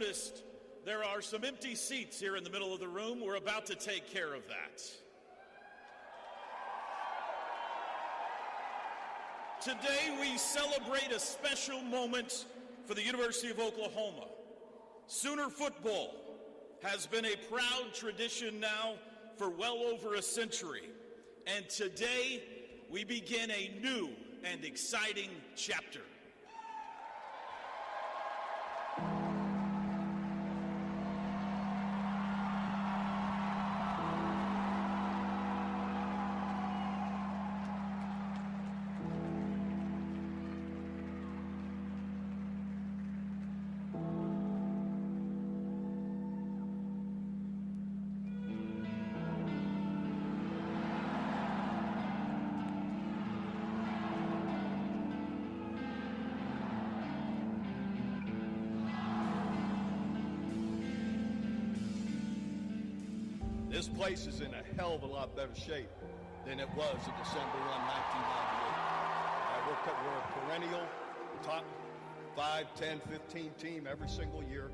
noticed there are some empty seats here in the middle of the room. We're about to take care of that. Today we celebrate a special moment for the University of Oklahoma. Sooner football has been a proud tradition now for well over a century. And today we begin a new and exciting chapter. This place is in a hell of a lot better shape than it was in December 1, 1998. We're a perennial top 5, 10, 15 team every single year.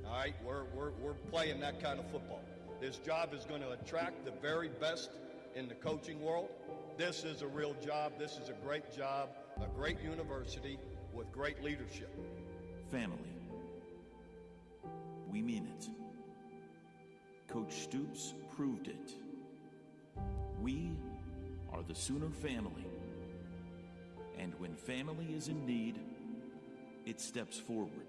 All right, we're playing that kind of football. This job is going to attract the very best in the coaching world. This is a real job. This is a great job, a great university with great leadership. Family. We mean it. Coach Stoops proved it. We are the Sooner family. And when family is in need, it steps forward.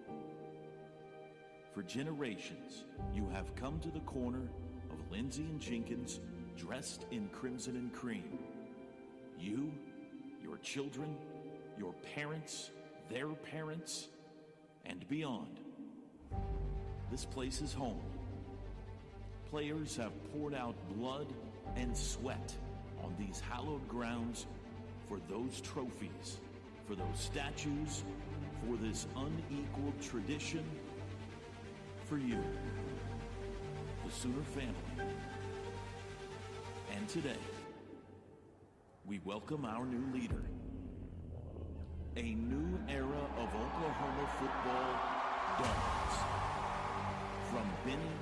For generations, you have come to the corner of Lindsay and Jenkins dressed in crimson and cream. You, your children, your parents, their parents, and beyond. This place is home. Players have poured out blood and sweat on these hallowed grounds for those trophies, for those statues, for this unequaled tradition, for you, the Sooner family. And today, we welcome our new leader. A new era of Oklahoma football dawns. From Benny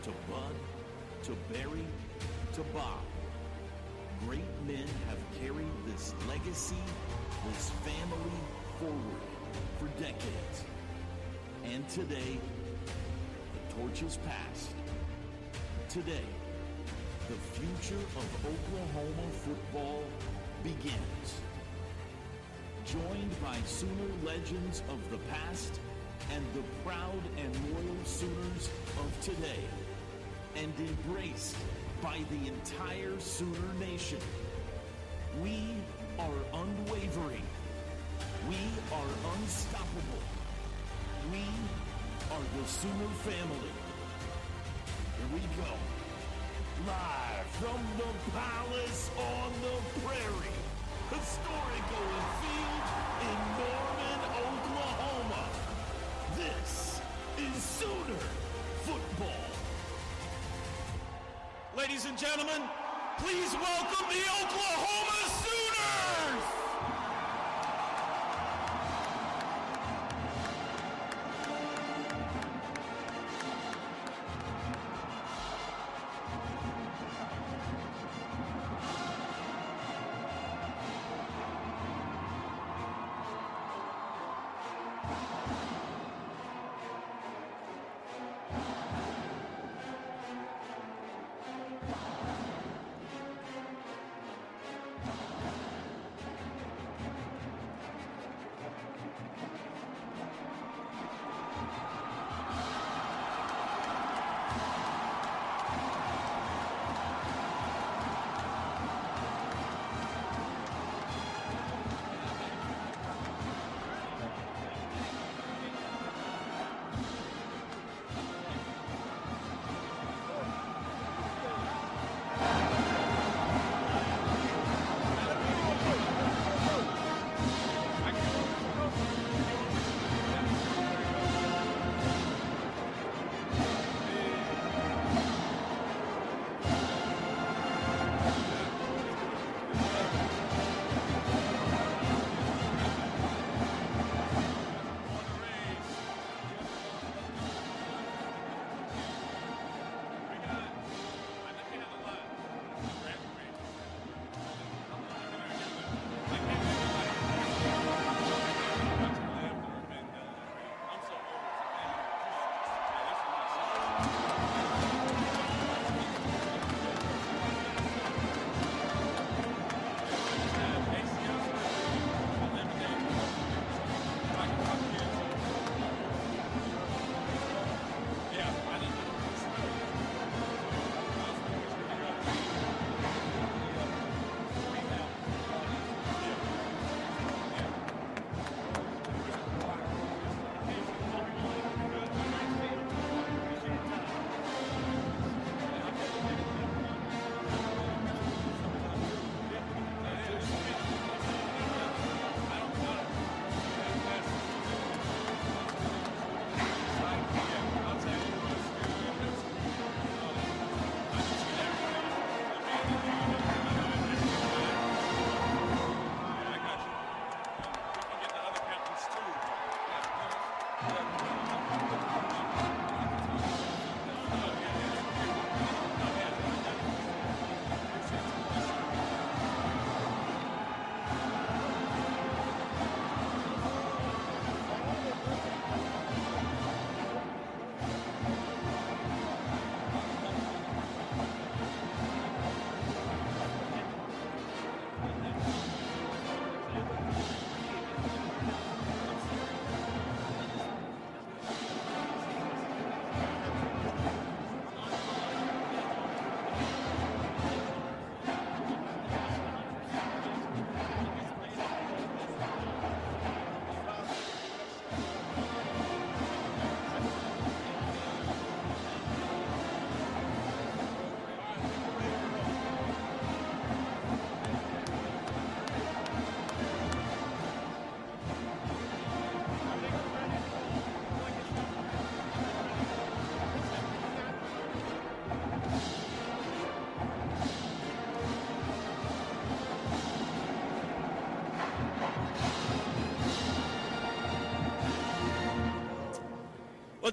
to Bud, to Barry, to Bob. Great men have carried this legacy, this family forward for decades. And today, the torch is passed. Today, the future of Oklahoma football begins. Joined by Sooner legends of the past and the proud and loyal Sooners of today, and embraced by the entire Sooner Nation. We are unwavering. We are unstoppable. We are the Sooner family. Here we go. Live from the Palace on the Prairie, historic Owen Field in Norman, Oklahoma. This is Sooner football. Ladies and gentlemen, please welcome the Oklahoma Sooners!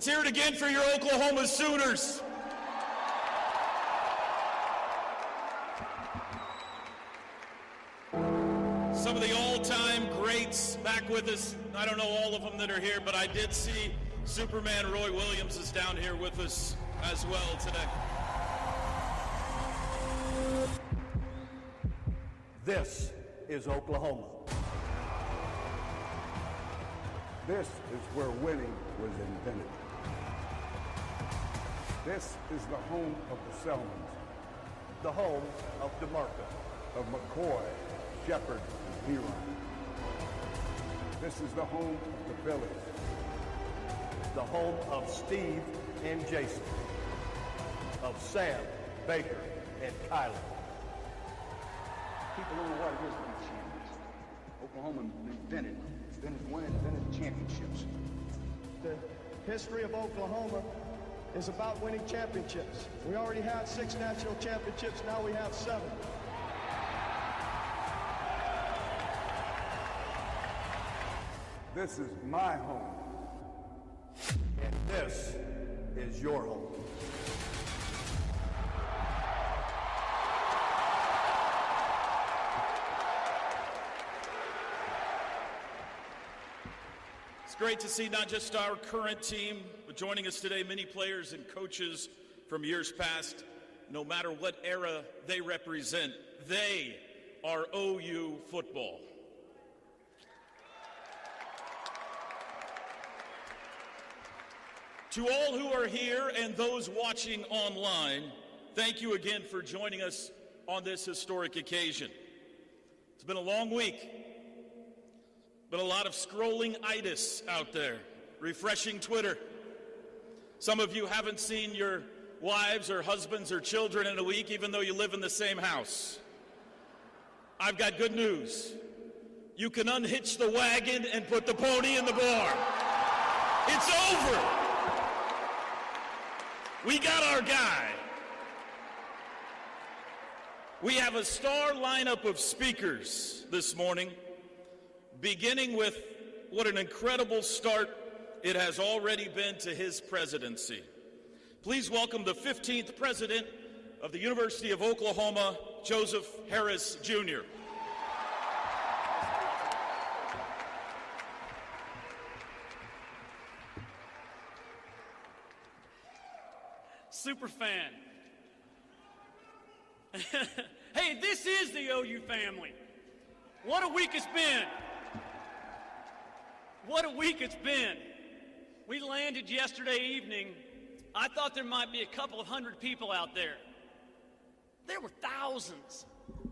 Let's hear it again for your Oklahoma Sooners. Some of the all-time greats back with us. I don't know all of them that are here, but I did see Superman Roy Williams is down here with us as well today. This is Oklahoma. This is where winning was invented. This is the home of the Selmans, The home of DeMarco. of McCoy, Shepard, and Heron. This is the home of the Billies, The home of Steve and Jason. Of Sam, Baker, and Kyler. People don't know what it is to be champions. Oklahoma invented winning, invented championships. The history of Oklahoma is about winning championships. We already had 6 national championships, now we have 7. This is my home. And this is your home. It's great to see not just our current team, but joining us today, many players and coaches from years past. No matter what era they represent, they are OU football. To all who are here and those watching online, thank you again for joining us on this historic occasion. It's been a long week. Been a lot of scrolling-itis out there, refreshing Twitter. Some of you haven't seen your wives or husbands or children in a week, even though you live in the same house. I've got good news. You can unhitch the wagon and put the pony in the barn. It's over. We got our guy. We have a star lineup of speakers this morning, beginning with what an incredible start it has already been to his presidency. Please welcome the 15th president of the University of Oklahoma, Joseph Harris, Jr. Super fan. Hey, this is the OU family. What a week it's been. What a week it's been. We landed yesterday evening. I thought there might be a couple of hundred people out there. There were thousands,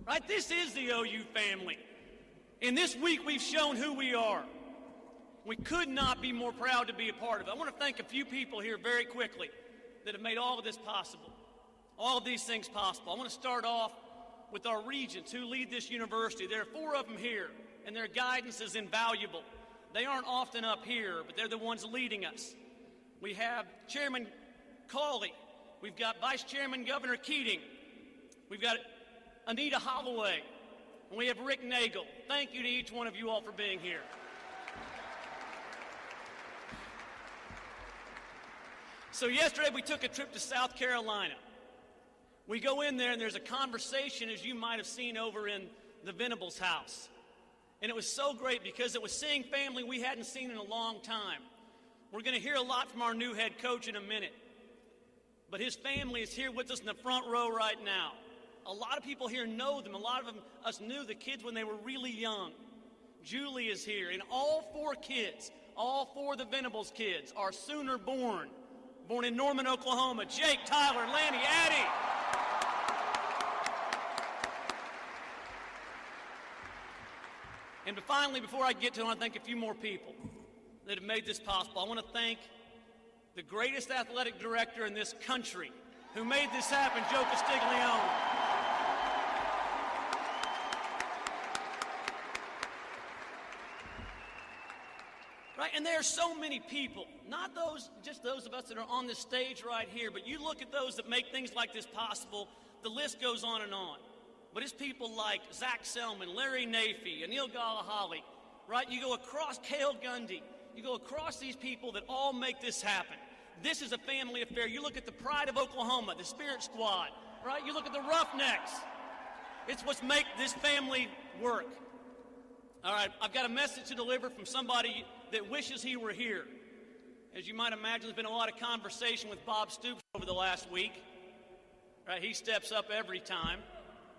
right? This is the OU family. In this week, we've shown who we are. We could not be more proud to be a part of it. I want to thank a few people here very quickly that have made all of this possible, all of these things possible. I want to start off with our regents who lead this university. There are 4 of them here, and their guidance is invaluable. They aren't often up here, but they're the ones leading us. We have Chairman Cawley. We've got Vice Chairman Governor Keating. We've got Anita Holloway. And we have Rick Nagel. Thank you to each one of you all for being here. So yesterday we took a trip to South Carolina. We go in there and there's a conversation, as you might have seen over in the Venables house. And it was so great because it was seeing family we hadn't seen in a long time. We're going to hear a lot from our new head coach in a minute. But his family is here with us in the front row right now. A lot of people here know them. A lot of us knew the kids when they were really young. Julie is here. And all 4 kids, all 4 of the Venables kids are Sooner born in Norman, Oklahoma. Jake, Tyler, Lanny, Addie. And finally, before I get to it, I want to thank a few more people that have made this possible. I want to thank the greatest athletic director in this country who made this happen, Joe Castiglione. Right, and there are so many people, not just those of us that are on this stage right here, but you look at those that make things like this possible, the list goes on and on. But it's people like Zach Selman, Larry Nafee, Anil Galahali, right? You go across Cale Gundy. You go across these people that all make this happen. This is a family affair. You look at the Pride of Oklahoma, the Spirit Squad, right? You look at the Roughnecks. It's what's make this family work. All right, I've got a message to deliver from somebody that wishes he were here. As you might imagine, there's been a lot of conversation with Bob Stoops over the last week. Right, he steps up every time.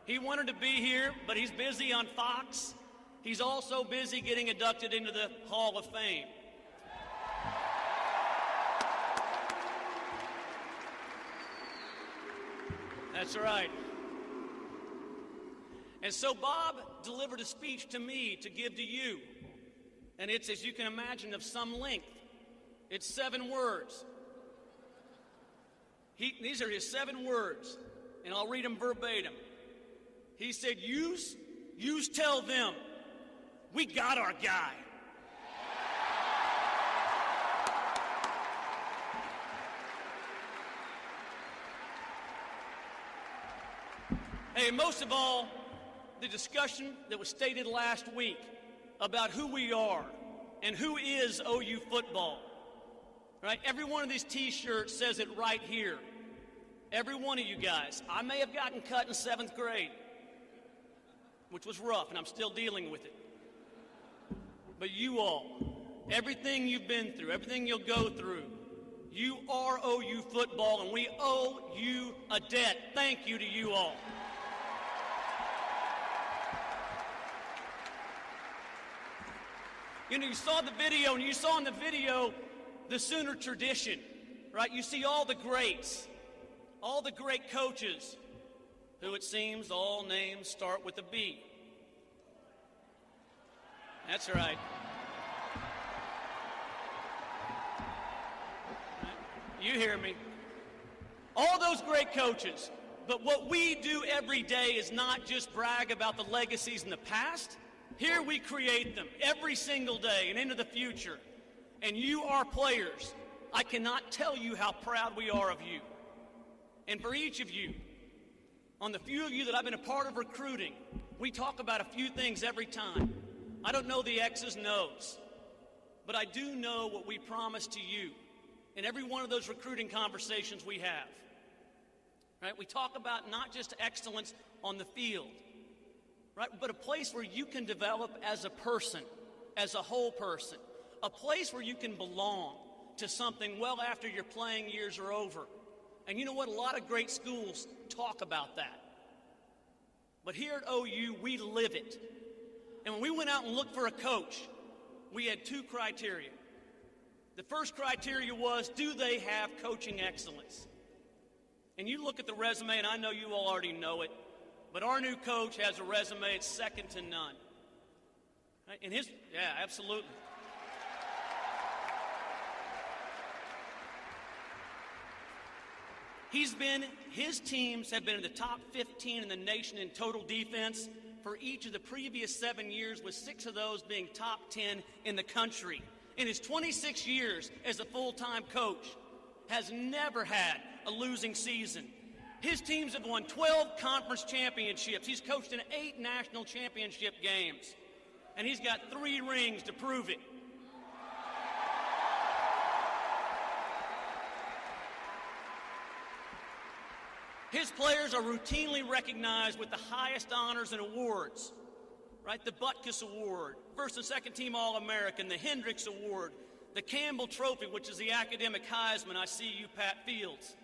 He wanted to be here, but he's busy on Fox. He's also busy getting inducted into the Hall of Fame. That's right. And so Bob delivered a speech to me to give to you. And it's, as you can imagine, of some length. It's 7 words. These are his 7 words, and I'll read them verbatim. He said, "Use tell them, we got our guy." Hey, most of all, the discussion that was stated last week about who we are and who is OU football. Right? Every one of these T-shirts says it right here. Every one of you guys. I may have gotten cut in 7th grade, which was rough, and I'm still dealing with it. But you all, everything you've been through, everything you'll go through, you are OU football, and we owe you a debt. Thank you to you all. You know, you saw the video, and you saw in the video the Sooner tradition, right? You see all the greats, all the great coaches, who it seems all names start with a B. That's right. You hear me. All those great coaches. But what we do every day is not just brag about the legacies in the past. Here we create them every single day and into the future. And you are players. I cannot tell you how proud we are of you. And for each of you, on the few of you that I've been a part of recruiting, we talk about a few things every time. I don't know the X's and O's, but I do know what we promise to you in every one of those recruiting conversations we have. Right? We talk about not just excellence on the field, right? But a place where you can develop as a person, as a whole person, a place where you can belong to something well after your playing years are over. And you know what? A lot of great schools talk about that. But here at OU, we live it. And when we went out and looked for a coach, we had 2 criteria. The first criteria was, do they have coaching excellence? And you look at the resume, and I know you all already know it, but our new coach has a resume that's second to none. Right? And yeah, absolutely. His teams have been in the top 15 in the nation in total defense for each of the previous 7 years, with 6 of those being top 10 in the country. In his 26 years as a full-time coach, has never had a losing season. His teams have won 12 conference championships. He's coached in 8 national championship games. And he's got 3 rings to prove it. His players are routinely recognized with the highest honors and awards, right? The Butkus Award, first and second team All-American, the Hendricks Award, the Campbell Trophy, which is the academic Heisman. I see you, Pat Fields.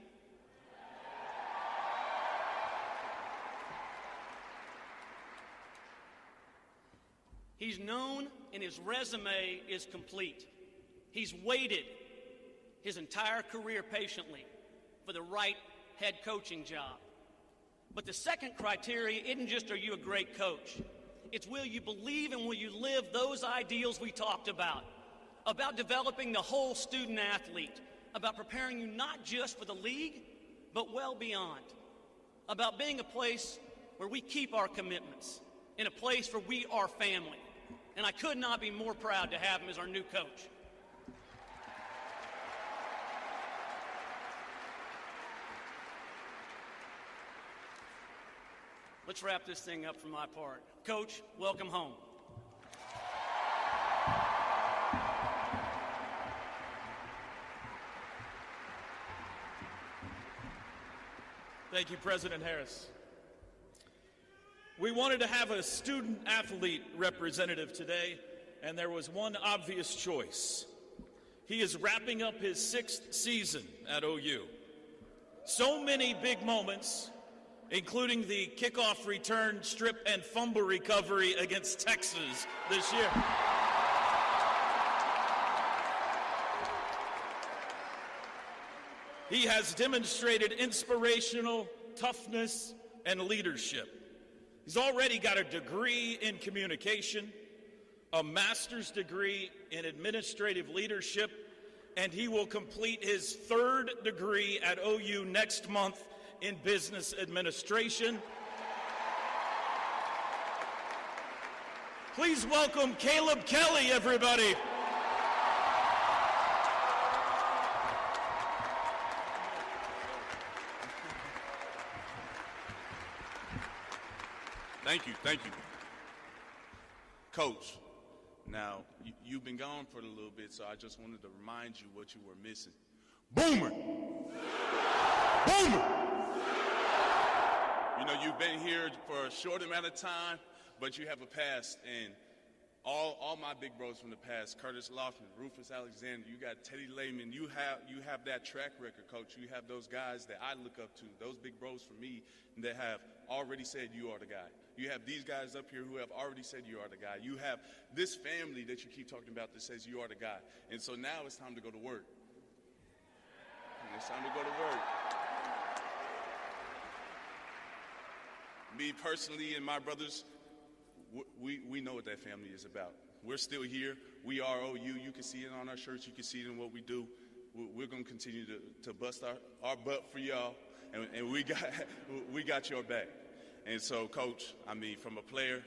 He's known, and his resume is complete. He's waited his entire career patiently for the right head coaching job. But the second criteria isn't just, are you a great coach? It's, will you believe and will you live those ideals we talked about developing the whole student athlete, about preparing you not just for the league, but well beyond, about being a place where we keep our commitments, in a place where we are family. And I could not be more proud to have him as our new coach. Let's wrap this thing up from my part. Coach, welcome home. Thank you, President Harris. We wanted to have a student-athlete representative today, and there was one obvious choice. He is wrapping up his 6th season at OU. So many big moments, including the kickoff return, strip, and fumble recovery against Texas this year. He has demonstrated inspirational toughness and leadership. He's already got a degree in communication, a master's degree in administrative leadership, and he will complete his 3rd degree at OU next month in business administration. Please welcome Caleb Kelly, everybody. Thank you. Coach, now, you've been gone for a little bit, so I just wanted to remind you what you were missing. Boomer! Boomer! You know, you've been here for a short amount of time, but you have a past, and all my big bros from the past, Curtis Laughlin, Rufus Alexander, you got Teddy Lehman, you have that track record, Coach. You have those guys that I look up to, those big bros for me that have already said you are the guy. You have these guys up here who have already said you are the guy. You have this family that you keep talking about that says you are the guy. And so now it's time to go to work. It's time to go to work. Me personally and my brothers, we know what that family is about. We're still here. We are OU. You can see it on our shirts. You can see it in what we do. We're going to continue to bust our butt for y'all, and we got your back. And so, Coach, I mean, from a player,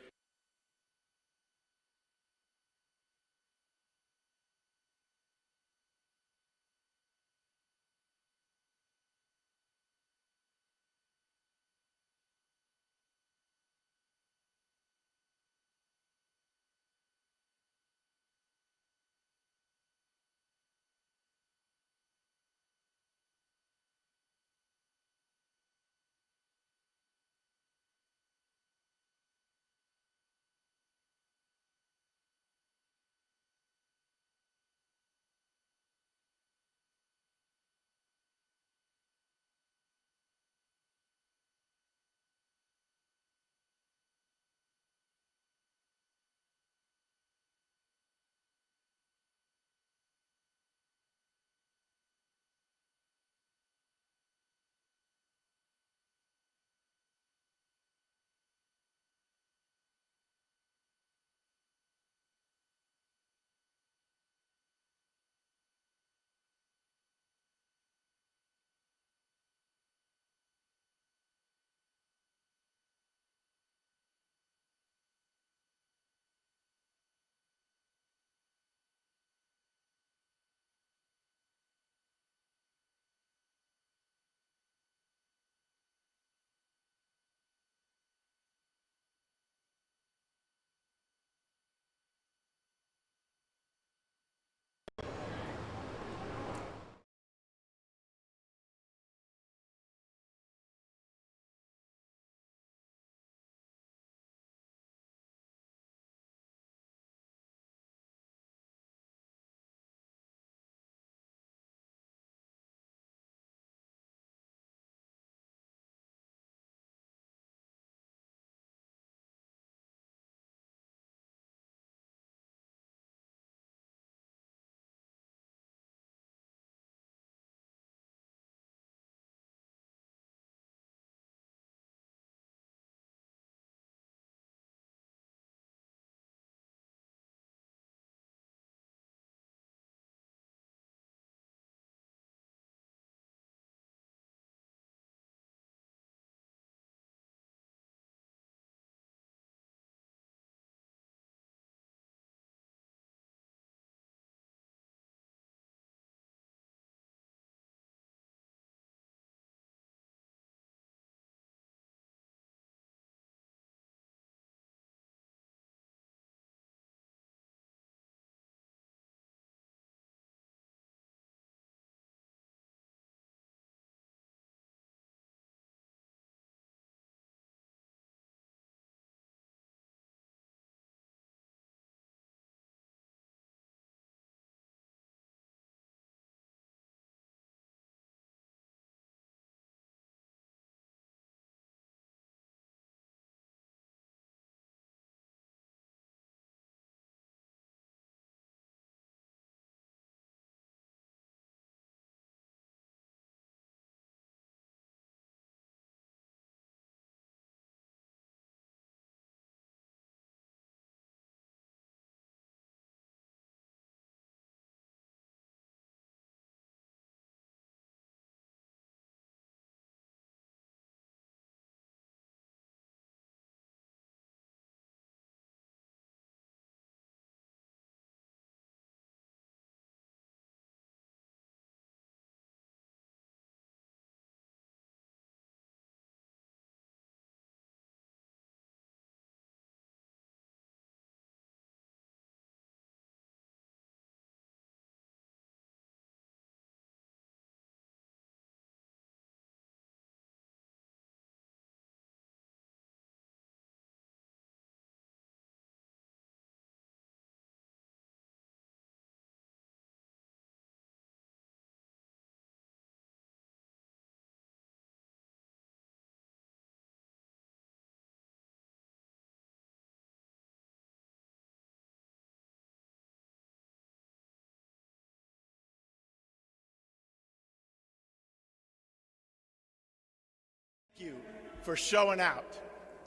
you for showing out.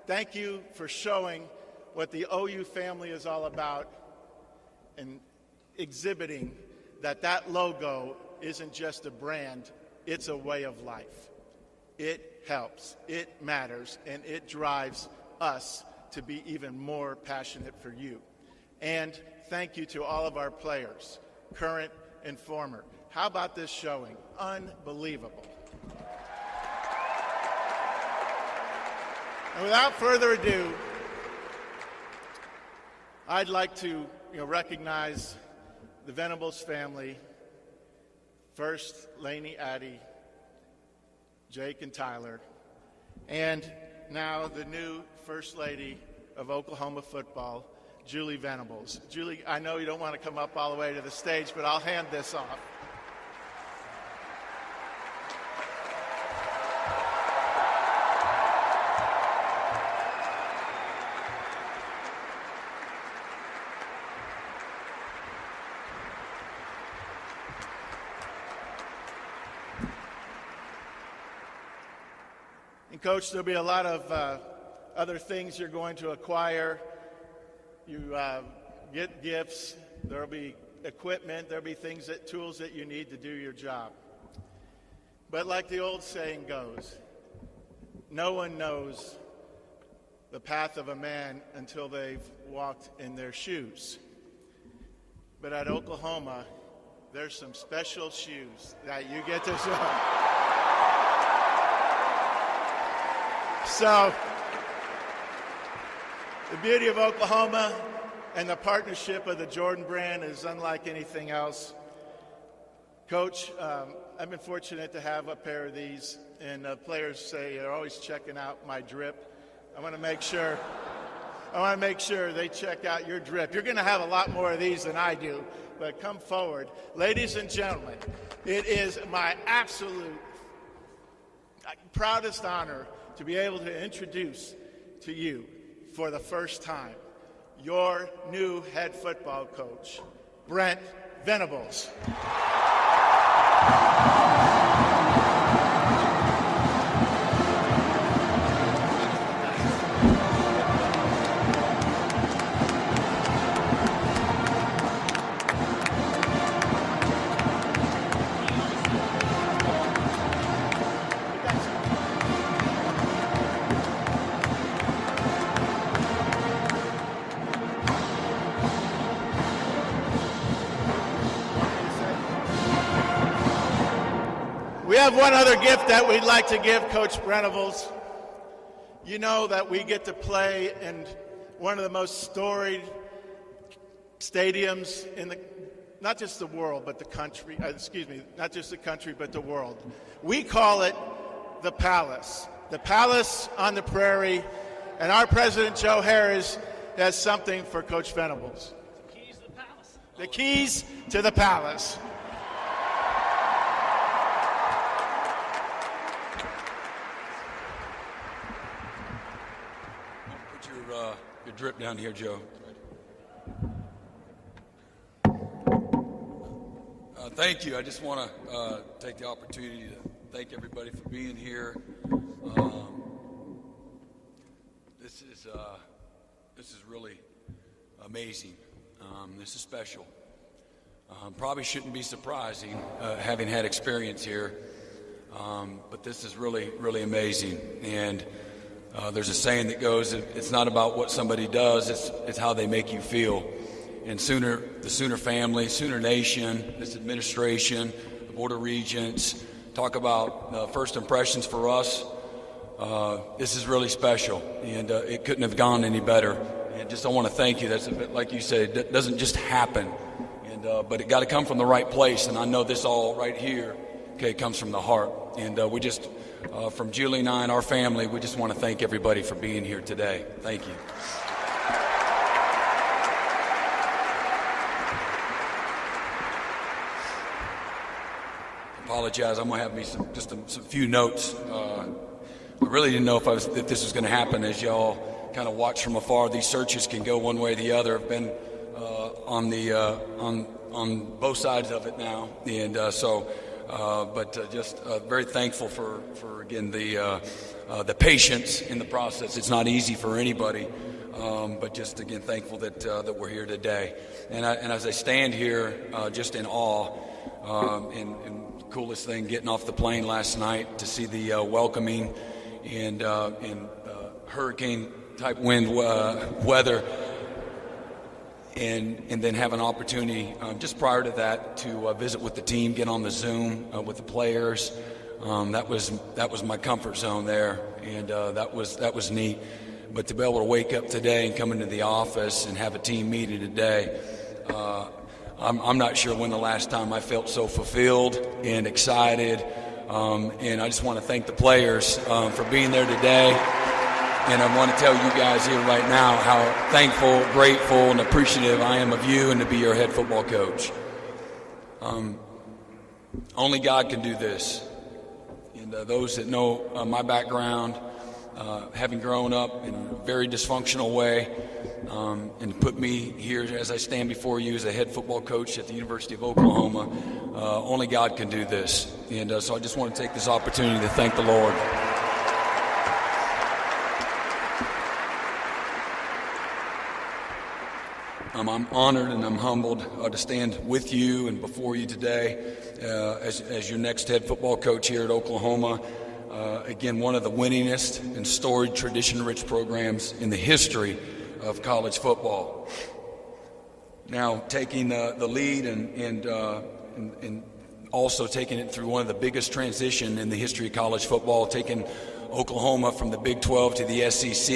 Thank you for showing what the OU family is all about and exhibiting that logo isn't just a brand, it's a way of life. It helps, it matters, and it drives us to be even more passionate for you. And thank you to all of our players, current and former. How about this showing? Unbelievable. And without further ado, I'd like to recognize the Venables family. First, Laney, Addie, Jake, and Tyler. And now the new First Lady of Oklahoma football, Julie Venables. Julie, I know you don't want to come up all the way to the stage, but I'll hand this off. And Coach, there'll be a lot of other things you're going to acquire. You get gifts, there'll be equipment, there'll be tools that you need to do your job. But like the old saying goes, no one knows the path of a man until they've walked in their shoes. But at Oklahoma, there's some special shoes that you get to show. So, the beauty of Oklahoma and the partnership of the Jordan brand is unlike anything else. Coach, I've been fortunate to have a pair of these, and players say they're always checking out my drip. I want to make sure they check out your drip. You're going to have a lot more of these than I do, but come forward. Ladies and gentlemen, it is my absolute proudest honor to be able to introduce to you for the first time your new head football coach, Brent Venables. We have one other gift that we'd like to give Coach Venables. You know that we get to play in one of the most storied stadiums in not just the world, but the country. Not just the country, but the world. We call it the Palace on the Prairie, and our president, Joe Harris, has something for Coach Venables. The keys to the palace. The keys to the Palace. Your drip down here, Joe. Thank you. I just want to take the opportunity to thank everybody for being here. This is really amazing. This is special. Probably shouldn't be surprising, having had experience here, but this is really, really amazing. And there's a saying that goes, it's not about what somebody does, it's how they make you feel. And the Sooner family, Sooner Nation, this administration, the Board of Regents, talk about first impressions for us. This is really special, and it couldn't have gone any better. And just I want to thank you. That's a bit, like you said, it doesn't just happen, and but it got to come from the right place. And I know this all right here, comes from the heart. And we just, from Julie and I and our family, we just want to thank everybody for being here today. Thank you. Apologize. I'm gonna have me some few notes. I really didn't know if this was going to happen. As y'all kind of watch from afar, these searches can go one way or the other. I've been on both sides of it now, and so but just very thankful for again, the patience in the process. It's not easy for anybody, but just, again, thankful that we're here today. And as I stand here just in awe, and the coolest thing, getting off the plane last night to see the welcoming and hurricane-type wind weather, and then have an opportunity just prior to that to visit with the team, get on the Zoom with the players. That was my comfort zone there, and that was neat. But to be able to wake up today and come into the office and have a team meeting today, I'm not sure when the last time I felt so fulfilled and excited. And I just want to thank the players for being there today. And I want to tell you guys here right now how thankful, grateful, and appreciative I am of you and to be your head football coach. Only God can do this. And those that know my background, having grown up in a very dysfunctional way, and put me here as I stand before you as a head football coach at the University of Oklahoma, only God can do this. And so I just want to take this opportunity to thank the Lord. I'm honored and I'm humbled to stand with you and before you today as your next head football coach here at Oklahoma. Again, one of the winningest and storied, tradition-rich programs in the history of college football. Now, taking the lead and also taking it through one of the biggest transition in the history of college football, taking Oklahoma from the Big 12 to the SEC,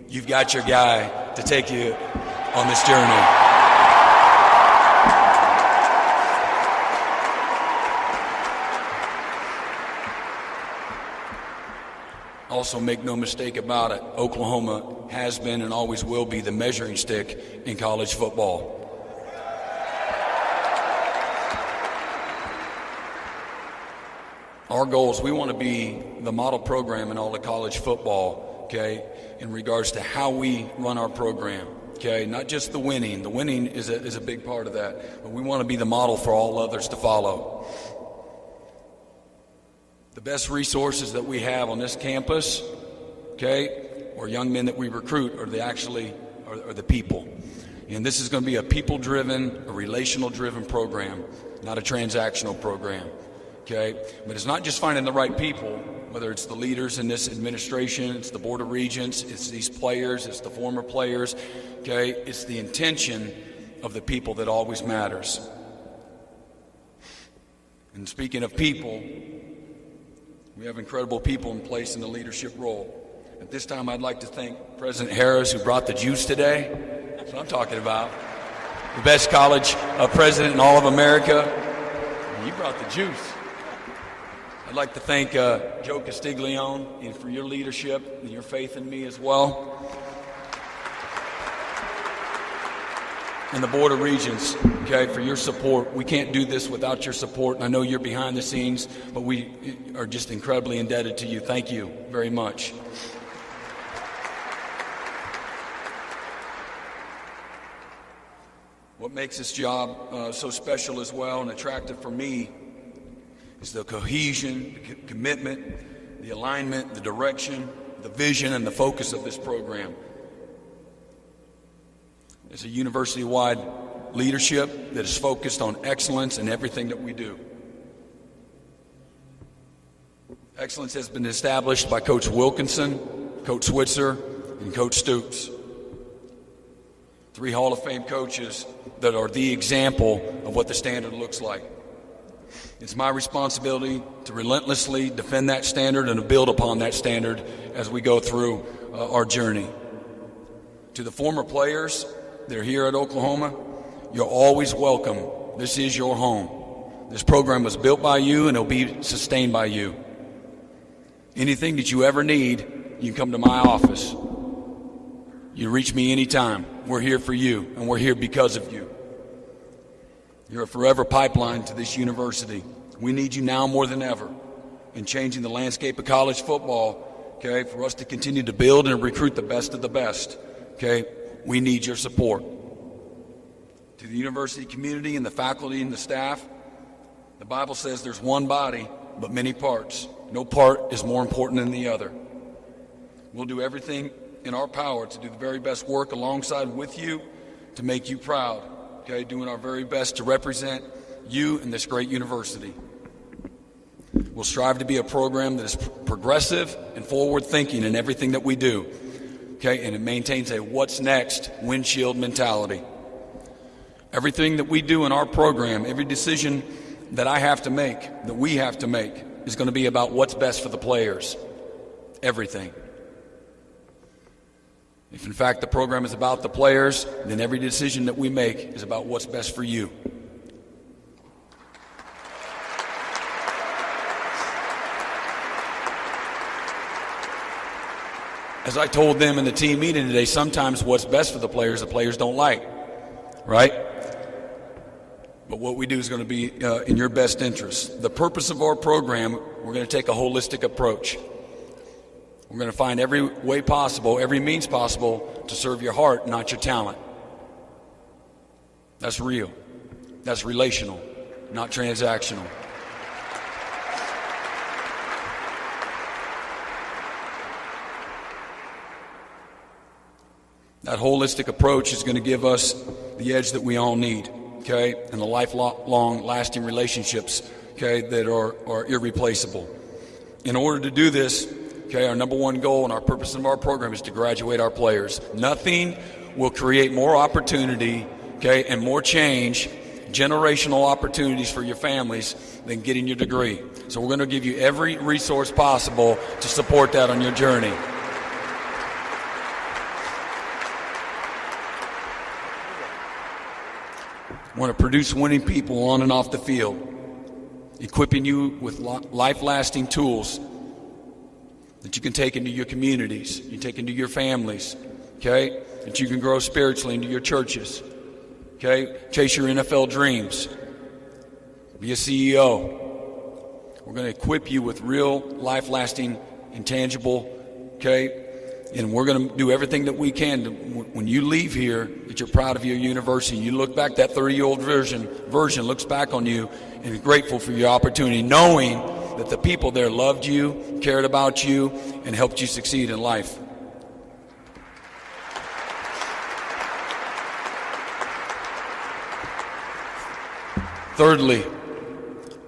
you've got your guy to take you on this journey. Also, make no mistake about it, Oklahoma has been and always will be the measuring stick in college football. Our goal is we want to be the model program in all of college football, okay, in regards to how we run our program. Okay, not just the winning. The winning is a big part of that. But we want to be the model for all others to follow. The best resources that we have on this campus, okay, or young men that we recruit are the people. And this is going to be a people-driven, a relational-driven program, not a transactional program. Okay, but it's not just finding the right people, whether it's the leaders in this administration, it's the Board of Regents, it's these players, it's the former players. Okay, it's the intention of the people that always matters. And speaking of people, we have incredible people in place in the leadership role. At this time, I'd like to thank President Harris, who brought the juice today. That's what I'm talking about. The best college president in all of America. And you brought the juice. I'd like to thank Joe Castiglione for your leadership and your faith in me as well. And the Board of Regents, okay, for your support. We can't do this without your support. And I know you're behind the scenes, but we are just incredibly indebted to you. Thank you very much. What makes this job so special as well and attractive for me is the cohesion, the commitment, the alignment, the direction, the vision, and the focus of this program. It's a university-wide leadership that is focused on excellence in everything that we do. Excellence has been established by Coach Wilkinson, Coach Switzer, and Coach Stoops. 3 Hall of Fame coaches that are the example of what the standard looks like. It's my responsibility to relentlessly defend that standard and to build upon that standard as we go through our journey. To the former players that are here at Oklahoma, you're always welcome. This is your home. This program was built by you and it'll be sustained by you. Anything that you ever need, you can come to my office. You reach me anytime. We're here for you, and we're here because of you. You're a forever pipeline to this university. We need you now more than ever in changing the landscape of college football, okay, for us to continue to build and recruit the best of the best, okay? We need your support. To the university community and the faculty and the staff, The Bible says there's one body, but many parts. No part is more important than the other. We'll do everything in our power to do the very best work alongside with you to make you proud, okay? Doing our very best to represent you in this great university. We'll strive to be a program that is progressive and forward-thinking in everything that we do, okay? And it maintains a what's next windshield mentality. Everything that we do in our program, every decision that I have to make, that we have to make, is going to be about what's best for the players. Everything. If in fact the program is about the players, then every decision that we make is about what's best for you. As I told them in the team meeting today, sometimes what's best for the players don't like, right? But what we do is going to be in your best interest. The purpose of our program, we're going to take a holistic approach. We're going to find every way possible, every means possible to serve your heart, not your talent. That's real. That's relational, not transactional. That holistic approach is going to give us the edge that we all need, okay, and the lifelong lasting relationships, okay, that are irreplaceable. In order to do this, okay, our number one goal and our purpose of our program is to graduate our players. Nothing will create more opportunity, okay, and more change, generational opportunities for your families than getting your degree. So we're going to give you every resource possible to support that on your journey. I want to produce winning people on and off the field, equipping you with life-lasting tools that you can take into your communities, you take into your families, okay, that you can grow spiritually into your churches, okay, chase your NFL dreams, be a CEO. We're going to equip you with real life-lasting, intangible, okay, and we're going to do everything that we can to, when you leave here, that you're proud of your university. You look back, that 30-year-old version looks back on you and is grateful for your opportunity, knowing that the people there loved you, cared about you, and helped you succeed in life. Thirdly,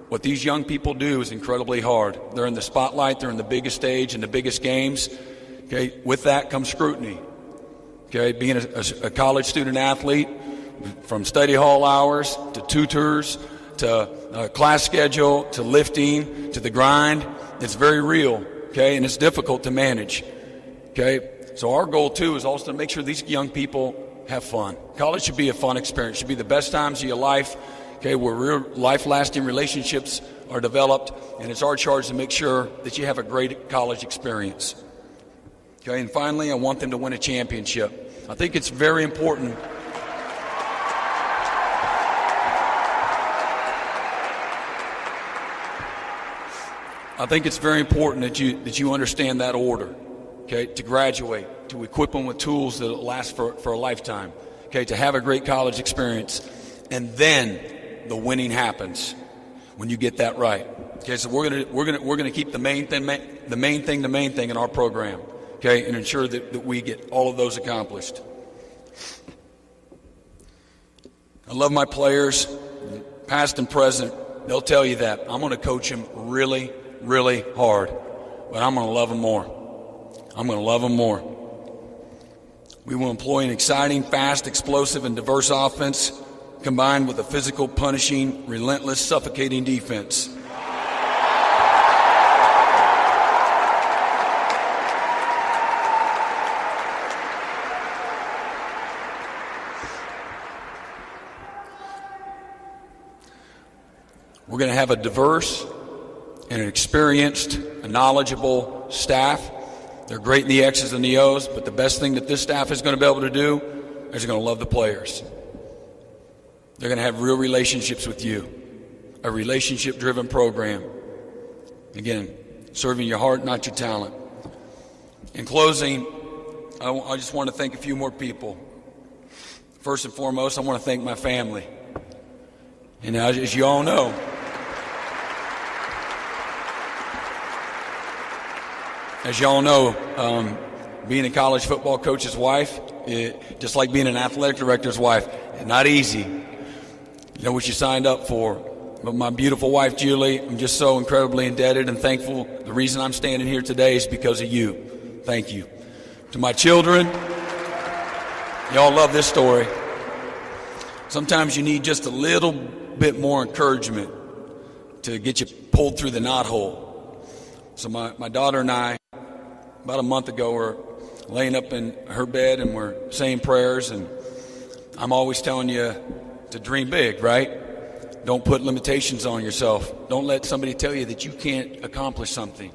what these young people do is incredibly hard. They're in the spotlight, they're in the biggest stage, in the biggest games. Okay, with that comes scrutiny. Okay, being a college student athlete, from study hall hours to tutors to class schedule to lifting to the grind, it's very real. Okay, and it's difficult to manage. Okay, so our goal too is also to make sure these young people have fun. College should be a fun experience. It should be the best times of your life. Okay, where real life-lasting relationships are developed, and it's our charge to make sure that you have a great college experience. Okay, and finally, I want them to win a championship. I think it's very important. I think it's very important that you understand that order. Okay, to graduate, to equip them with tools that will last for a lifetime. Okay, to have a great college experience, and then the winning happens when you get that right. Okay, so we're gonna keep the main thing in our program. Okay, and ensure that we get all of those accomplished. I love my players, past and present. They'll tell you that. I'm going to coach them really, really hard, but I'm going to love them more. I'm going to love them more. We will employ an exciting, fast, explosive, and diverse offense combined with a physical, punishing, relentless, suffocating defense. We're going to have a diverse and an experienced, a knowledgeable staff. They're great in the X's and the O's, but the best thing that this staff is going to be able to do is they're going to love the players. They're going to have real relationships with you, a relationship-driven program. Again, serving your heart, not your talent. In closing, I just want to thank a few more people. First and foremost, I want to thank my family. And as you all know, As y'all know, being a college football coach's wife, just like being an athletic director's wife, not easy. You know what you signed up for. But my beautiful wife, Julie, I'm just so incredibly indebted and thankful. The reason I'm standing here today is because of you. Thank you. To my children, y'all love this story. Sometimes you need just a little bit more encouragement to get you pulled through the knothole. So my daughter and I, about a month ago, were laying up in her bed and we're saying prayers, and I'm always telling you to dream big, right? Don't put limitations on yourself. Don't let somebody tell you that you can't accomplish something.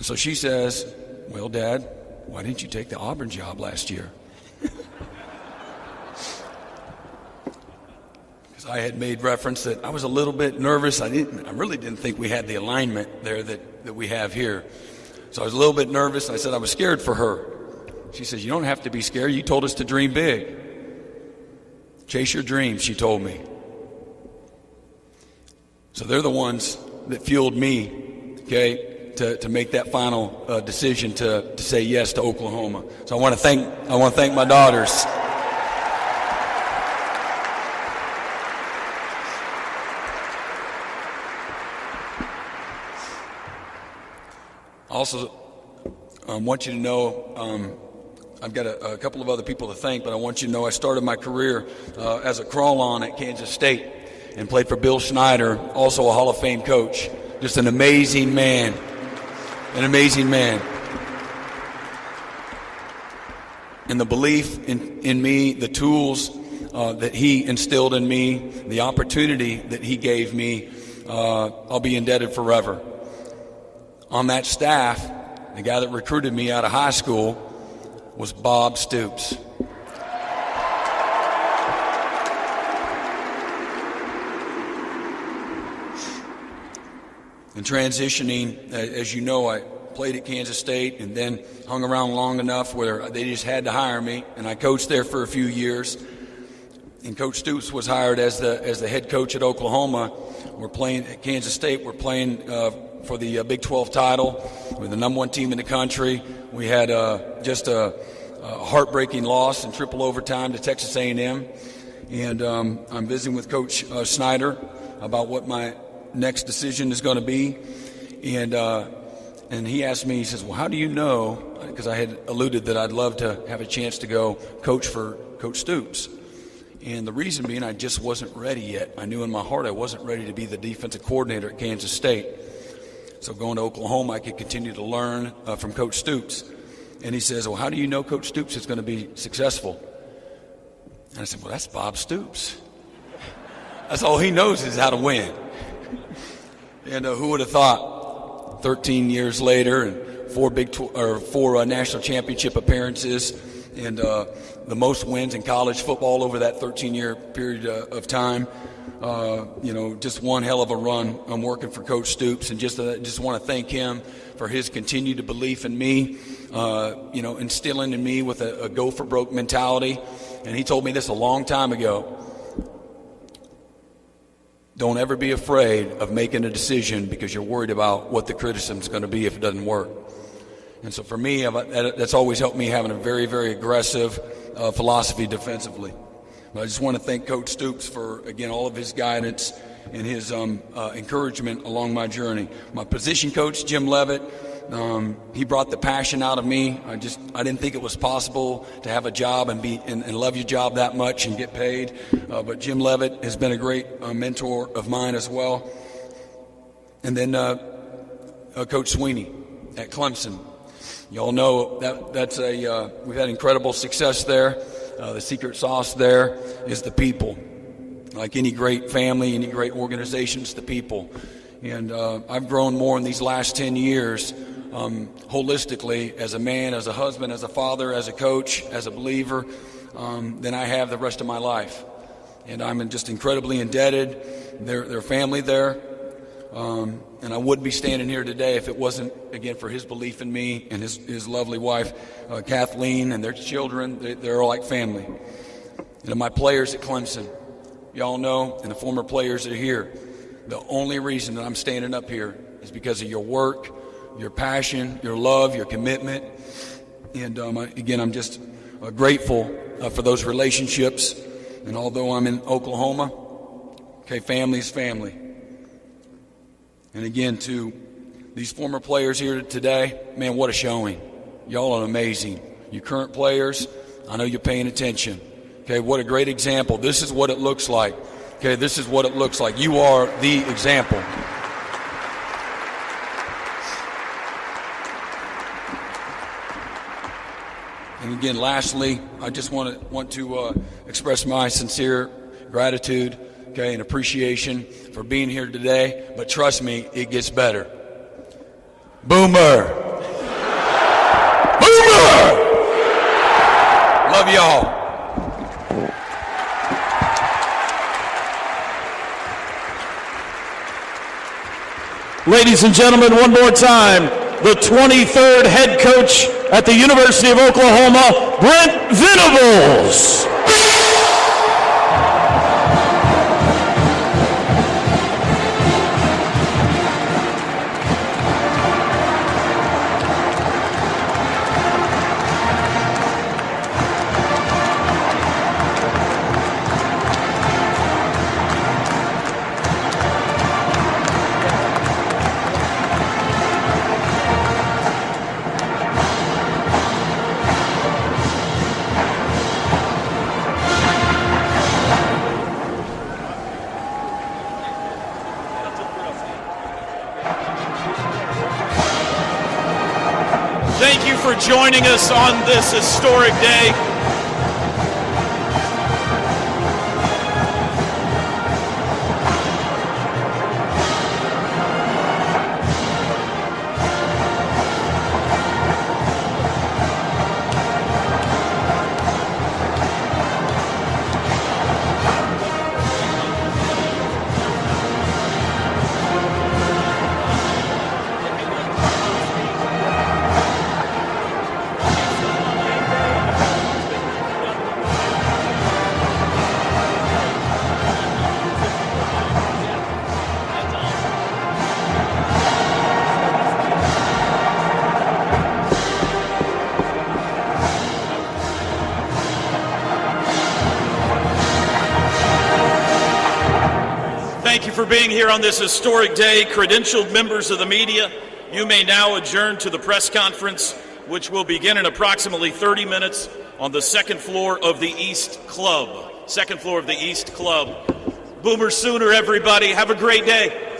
So she says, well, Dad, why didn't you take the Auburn job last year? Because I had made reference that I was a little bit nervous. I really didn't think we had the alignment there that we have here. So I was a little bit nervous. I said I was scared for her. She says, you don't have to be scared. You told us to dream big. Chase your dreams, she told me. So they're the ones that fueled me, okay, to make that final decision to say yes to Oklahoma. So I want to thank my daughters. Also, I want you to know, I've got a couple of other people to thank, but I want you to know I started my career as a crawl-on at Kansas State and played for Bill Schneider, also a Hall of Fame coach. Just an amazing man, an amazing man. And the belief in me, the tools that he instilled in me, the opportunity that he gave me, I'll be indebted forever. On that staff, the guy that recruited me out of high school was Bob Stoops. And transitioning, as you know, I played at Kansas State and then hung around long enough where they just had to hire me, and I coached there for a few years. And Coach Stoops was hired as the head coach at Oklahoma. We're playing at Kansas State. We're playing for the Big 12 title. We're the number one team in the country. We had just a heartbreaking loss in triple overtime to Texas A&M. And I'm visiting with Coach Snyder about what my next decision is going to be. And he asked me, he says, well, how do you know, because I had alluded that I'd love to have a chance to go coach for Coach Stoops. And the reason being, I just wasn't ready yet. I knew in my heart I wasn't ready to be the defensive coordinator at Kansas State. So going to Oklahoma, I could continue to learn from Coach Stoops. And he says, well, how do you know Coach Stoops is going to be successful? And I said, well, that's Bob Stoops. That's all he knows is how to win. And who would have thought 13 years later and four national championship appearances and the most wins in college football over that 13-year period of time. Just one hell of a run. I'm working for Coach Stoops, and just want to thank him for his continued belief in me, instilling in me with a go for broke mentality. And he told me this a long time ago. Don't ever be afraid of making a decision because you're worried about what the criticism is going to be if it doesn't work. And so for me, that's always helped me having a very, very aggressive philosophy defensively. But I just want to thank Coach Stoops for, again, all of his guidance and his encouragement along my journey. My position coach, Jim Levitt, he brought the passion out of me. I didn't think it was possible to have a job and love your job that much and get paid. But Jim Levitt has been a great mentor of mine as well. And then Coach Swinney at Clemson. You all know that's we've had incredible success there. The secret sauce there is the people. Like any great family, any great organization, it's the people. And I've grown more in these last 10 years holistically as a man, as a husband, as a father, as a coach, as a believer than I have the rest of my life. And I'm just incredibly indebted. Their family there. And I wouldn't be standing here today if it wasn't, again, for his belief in me and his lovely wife, Kathleen, and their children. They're all like family. And my players at Clemson, y'all know, and the former players that are here, the only reason that I'm standing up here is because of your work, your passion, your love, your commitment. And again, I'm just grateful for those relationships. And although I'm in Oklahoma, okay, family is family. And again, to these former players here today, man, what a showing. Y'all are amazing. You current players, I know you're paying attention. Okay, what a great example. This is what it looks like. Okay, this is what it looks like. You are the example. And again, lastly, I just want to express my sincere gratitude, okay, and appreciation for being here today. But trust me, it gets better. Boomer! Boomer! Love y'all. Ladies and gentlemen, one more time, the 23rd head coach at the University of Oklahoma, Brent Venables. Thank you for joining us on this historic day. Thank you for being here on this historic day. Credentialed members of the media, you may now adjourn to the press conference, which will begin in approximately 30 minutes on the second floor of the East Club. Second floor of the East Club. Boomer Sooner, everybody. Have a great day.